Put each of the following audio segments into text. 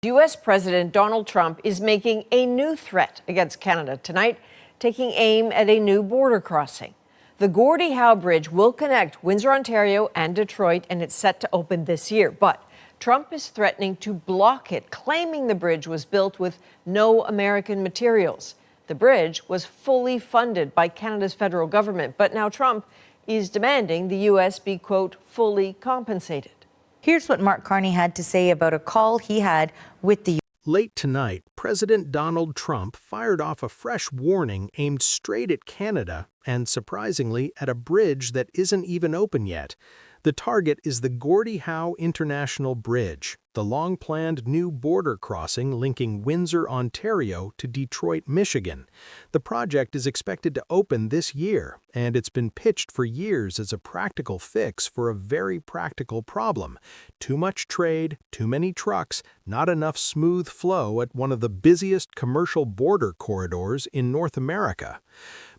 U.S. President Donald Trump is making a new threat against Canada tonight, taking aim at a new border crossing. The Gordie Howe Bridge will connect Windsor, Ontario and Detroit, and it's set to open this year. But Trump is threatening to block it, claiming the bridge was built with no American materials. The bridge was fully funded by Canada's federal government, but now Trump is demanding the U.S. be, quote, fully compensated. Here's what Mark Carney had to say about a call he had with the Late tonight, President Donald Trump fired off a fresh warning aimed straight at Canada and, surprisingly, at a bridge that isn't even open yet. The target is the Gordie Howe International Bridge, the long-planned new border crossing linking Windsor, Ontario to Detroit, Michigan. The project is expected to open this year, and it's been pitched for years as a practical fix for a very practical problem. Too much trade, too many trucks, not enough smooth flow at one of the busiest commercial border corridors in North America.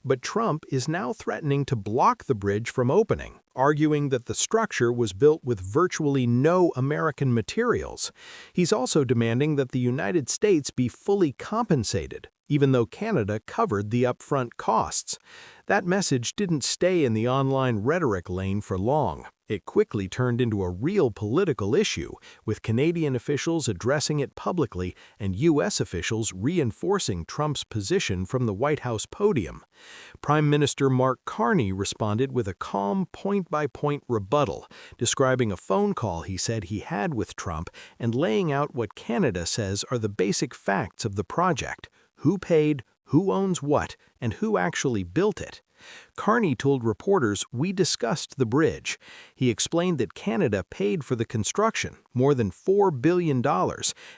But Trump is now threatening to block the bridge from opening, arguing that the structure was built with virtually no American materials. He's also demanding that the United States be fully compensated, even though Canada covered the upfront costs. That message didn't stay in the online rhetoric lane for long. It quickly turned into a real political issue, with Canadian officials addressing it publicly and U.S. officials reinforcing Trump's position from the White House podium. Prime Minister Mark Carney responded with a calm, point-by-point rebuttal, describing a phone call he said he had with Trump and laying out what Canada says are the basic facts of the project: who paid, who owns what, and who actually built it. Carney told reporters, "We discussed the bridge." He explained that Canada paid for the construction, more than $4 billion,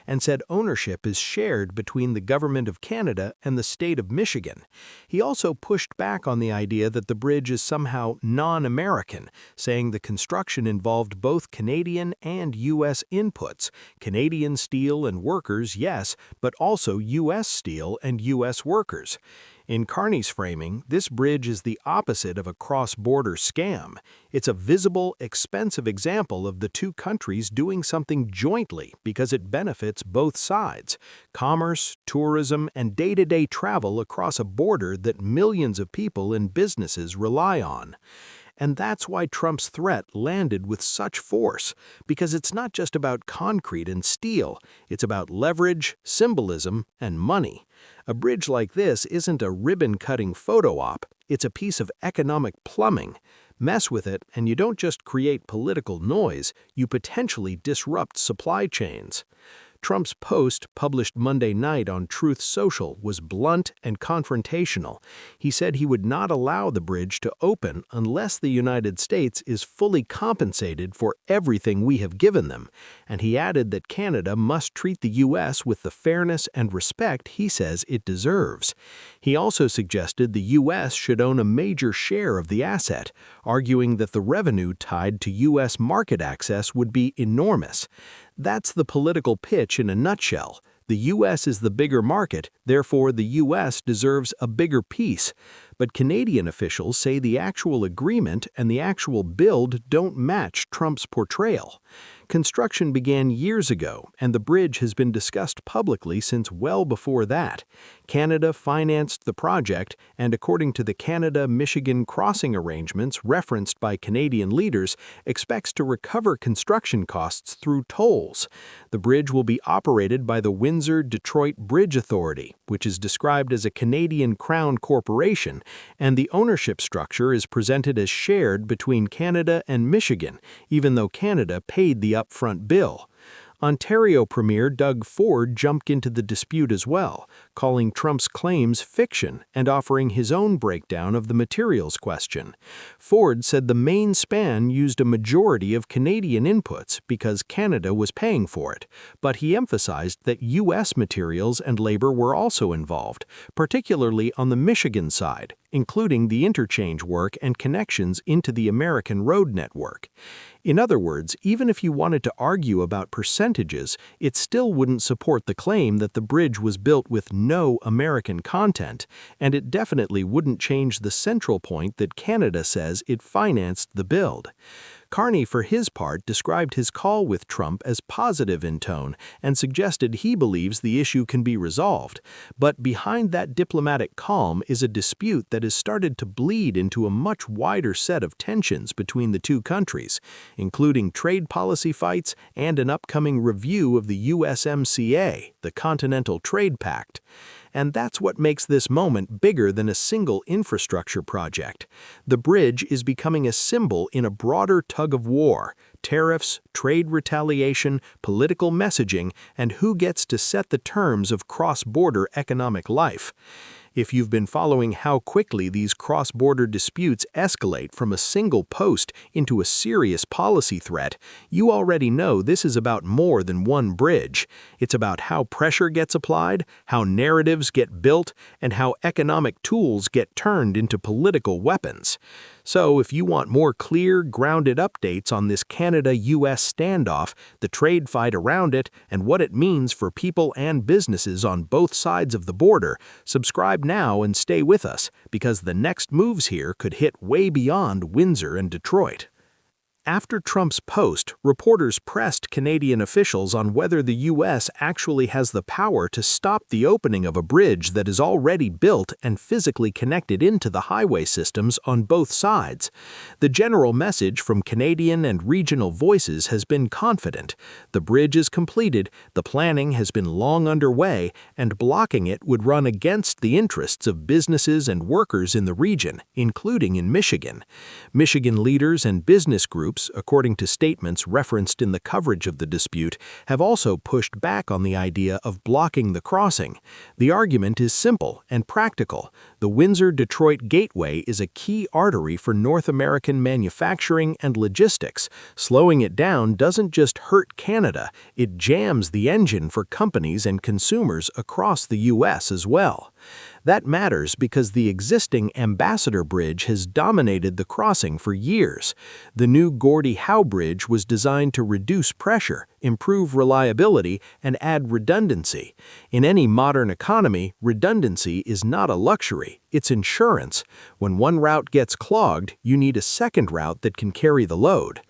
and said ownership is shared between the Government of Canada and the state of Michigan. He also pushed back on the idea that the bridge is somehow non-American, saying the construction involved both Canadian and U.S. inputs, Canadian steel and workers, yes, but also U.S. steel and U.S. workers. In Carney's framing, this bridge is the opposite of a cross-border scam. It's a visible, expensive example of the two countries doing something jointly because it benefits both sides: commerce, tourism, and day-to-day travel across a border that millions of people and businesses rely on. And that's why Trump's threat landed with such force, because it's not just about concrete and steel, it's about leverage, symbolism, and money. A bridge like this isn't a ribbon-cutting photo op, it's a piece of economic plumbing. Mess with it, and you don't just create political noise, you potentially disrupt supply chains. Trump's post, published Monday night on Truth Social, was blunt and confrontational. He said he would not allow the bridge to open unless the United States is fully compensated for everything we have given them, and he added that Canada must treat the U.S. with the fairness and respect he says it deserves. He also suggested the U.S. should own a major share of the asset, arguing that the revenue tied to U.S. market access would be enormous. That's the political pitch in a nutshell. The U.S. is the bigger market, therefore the U.S. deserves a bigger piece. But Canadian officials say the actual agreement and the actual build don't match Trump's portrayal. Construction began years ago, and the bridge has been discussed publicly since well before that. Canada financed the project, and according to the Canada-Michigan crossing arrangements referenced by Canadian leaders, expects to recover construction costs through tolls. The bridge will be operated by the Windsor-Detroit Bridge Authority, which is described as a Canadian Crown corporation, and the ownership structure is presented as shared between Canada and Michigan, even though Canada paid the upfront bill. Ontario Premier Doug Ford jumped into the dispute as well, calling Trump's claims fiction and offering his own breakdown of the materials question. Ford said the main span used a majority of Canadian inputs because Canada was paying for it, but he emphasized that U.S. materials and labor were also involved, particularly on the Michigan side, including the interchange work and connections into the American road network. In other words, even if you wanted to argue about percentages, it still wouldn't support the claim that the bridge was built with no American content, and it definitely wouldn't change the central point that Canada says it financed the build. Carney, for his part, described his call with Trump as positive in tone and suggested he believes the issue can be resolved. But behind that diplomatic calm is a dispute that has started to bleed into a much wider set of tensions between the two countries, including trade policy fights and an upcoming review of the USMCA, the Continental Trade Pact. And that's what makes this moment bigger than a single infrastructure project. The bridge is becoming a symbol in a broader tug of war: tariffs, trade retaliation, political messaging, and who gets to set the terms of cross-border economic life. If you've been following how quickly these cross-border disputes escalate from a single post into a serious policy threat, you already know this is about more than one bridge. It's about how pressure gets applied, how narratives get built, and how economic tools get turned into political weapons. So if you want more clear, grounded updates on this Canada-US standoff, the trade fight around it, and what it means for people and businesses on both sides of the border, subscribe now and stay with us, because the next moves here could hit way beyond Windsor and Detroit. After Trump's post, reporters pressed Canadian officials on whether the U.S. actually has the power to stop the opening of a bridge that is already built and physically connected into the highway systems on both sides. The general message from Canadian and regional voices has been confident. The bridge is completed, the planning has been long underway, and blocking it would run against the interests of businesses and workers in the region, including in Michigan. Michigan leaders and business groups, according to statements referenced in the coverage of the dispute, have also pushed back on the idea of blocking the crossing. The argument is simple and practical. The Windsor-Detroit Gateway is a key artery for North American manufacturing and logistics. Slowing it down doesn't just hurt Canada, it jams the engine for companies and consumers across the U.S. as well. That matters because the existing Ambassador Bridge has dominated the crossing for years. The new Gordie Howe Bridge was designed to reduce pressure, improve reliability, and add redundancy. In any modern economy, redundancy is not a luxury, it's insurance. When one route gets clogged, you need a second route that can carry the load.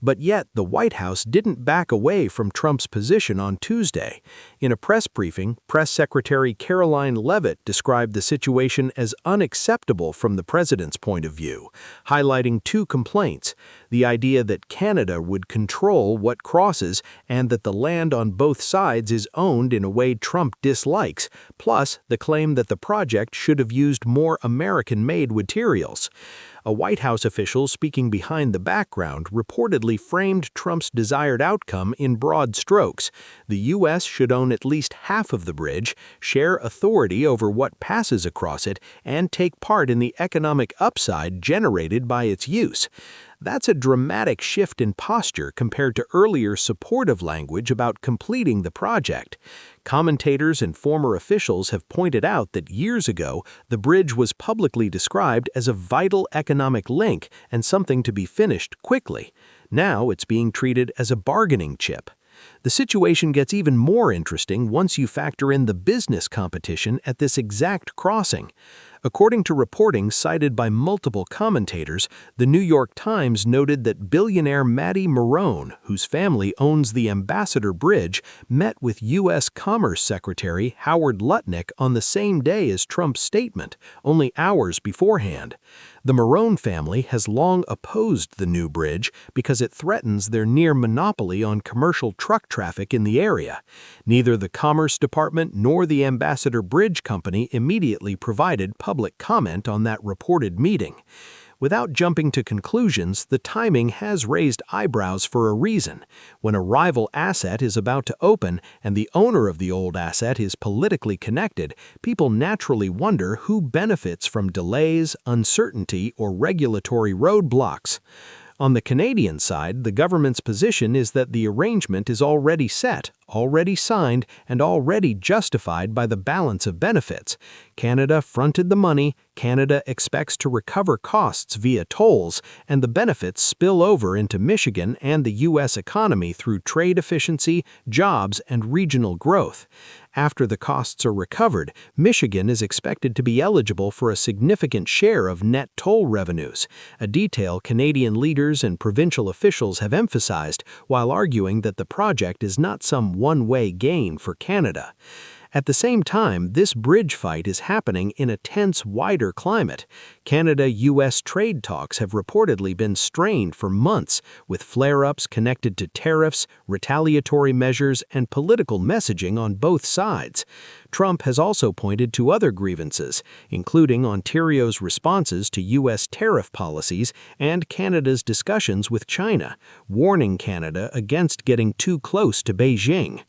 But yet, the White House didn't back away from Trump's position on Tuesday. In a press briefing, Press Secretary Caroline Leavitt described the situation as unacceptable from the president's point of view, highlighting two complaints: the idea that Canada would control what crosses and that the land on both sides is owned in a way Trump dislikes, plus the claim that the project should have used more American-made materials. A White House official speaking behind the background reportedly framed Trump's desired outcome in broad strokes. The U.S. should own at least half of the bridge, share authority over what passes across it, and take part in the economic upside generated by its use. That's a dramatic shift in posture compared to earlier supportive language about completing the project. Commentators and former officials have pointed out that years ago, the bridge was publicly described as a vital economic link and something to be finished quickly. Now it's being treated as a bargaining chip. The situation gets even more interesting once you factor in the business competition at this exact crossing. According to reporting cited by multiple commentators, the New York Times noted that billionaire Matty Marone, whose family owns the Ambassador Bridge, met with U.S. Commerce Secretary Howard Lutnick on the same day as Trump's statement, only hours beforehand. The Marone family has long opposed the new bridge because it threatens their near monopoly on commercial truck traffic in the area. Neither the Commerce Department nor the Ambassador Bridge Company immediately provided public comment on that reported meeting. Without jumping to conclusions, the timing has raised eyebrows for a reason. When a rival asset is about to open and the owner of the old asset is politically connected, people naturally wonder who benefits from delays, uncertainty, or regulatory roadblocks. On the Canadian side, the government's position is that the arrangement is already set, already signed, and already justified by the balance of benefits. Canada fronted the money, Canada expects to recover costs via tolls, and the benefits spill over into Michigan and the U.S. economy through trade efficiency, jobs, and regional growth. After the costs are recovered, Michigan is expected to be eligible for a significant share of net toll revenues, a detail Canadian leaders and provincial officials have emphasized while arguing that the project is not some one-way gain for Canada. At the same time, this bridge fight is happening in a tense, wider climate. Canada-U.S. trade talks have reportedly been strained for months, with flare-ups connected to tariffs, retaliatory measures, and political messaging on both sides. Trump has also pointed to other grievances, including Ontario's responses to U.S. tariff policies and Canada's discussions with China, warning Canada against getting too close to Beijing.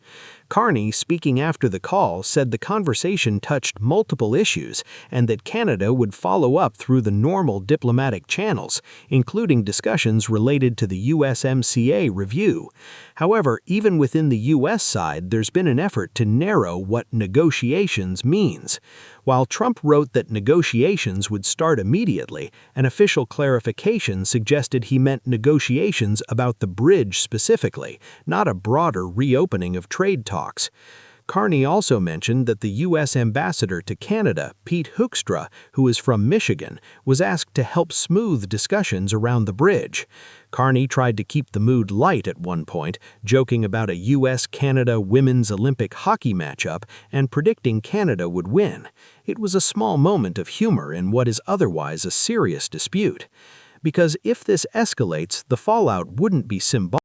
Carney, speaking after the call, said the conversation touched multiple issues and that Canada would follow up through the normal diplomatic channels, including discussions related to the USMCA review. However, even within the U.S. side, there's been an effort to narrow what negotiations means. While Trump wrote that negotiations would start immediately, an official clarification suggested he meant negotiations about the bridge specifically, not a broader reopening of trade talks. Carney also mentioned that the U.S. ambassador to Canada, Pete Hoekstra, who is from Michigan, was asked to help smooth discussions around the bridge. Carney tried to keep the mood light at one point, joking about a U.S.-Canada women's Olympic hockey matchup and predicting Canada would win. It was a small moment of humor in what is otherwise a serious dispute. Because if this escalates, the fallout wouldn't be symbolic.